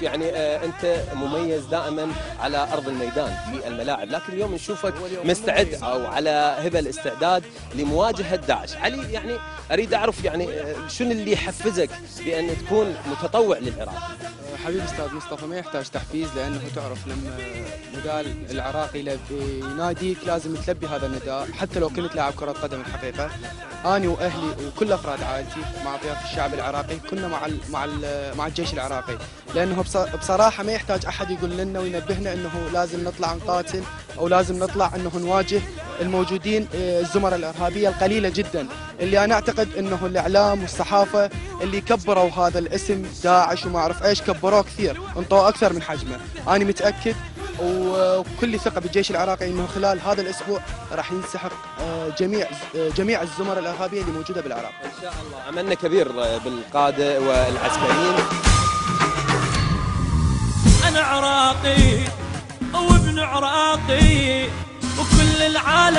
يعني انت مميز دائما على ارض الميدان في الملاعب، لكن اليوم نشوفك مستعد او على هبه الاستعداد لمواجهه داعش. علي، يعني اريد اعرف يعني شنو اللي يحفزك بان تكون متطوع للعراق؟ حبيبي استاذ مصطفى، ما يحتاج تحفيز، لانه تعرف لما نداء العراقي يناديك لازم تلبي هذا النداء حتى لو كنت لاعب كره قدم. الحقيقه اني واهلي وكل افراد عائلتي مع ضياف الشعب العراقي كنا مع الجيش العراقي، لانه بصراحه ما يحتاج احد يقول لنا وينبهنا انه لازم نطلع نقاتل او لازم نطلع انه نواجه الموجودين الزمر الارهابيه القليله جدا، اللي انا اعتقد انه الاعلام والصحافه اللي كبروا هذا الاسم داعش وما اعرف ايش كبروه كثير، انطوه اكثر من حجمه. انا متاكد وكل ثقه بالجيش العراقي انه خلال هذا الاسبوع راح ينسحق جميع الزمر الارهابيه اللي موجوده بالعراق. ان شاء الله، املنا كبير بالقاده والعسكريين. انا عراقي وابن عراقي وكل العالم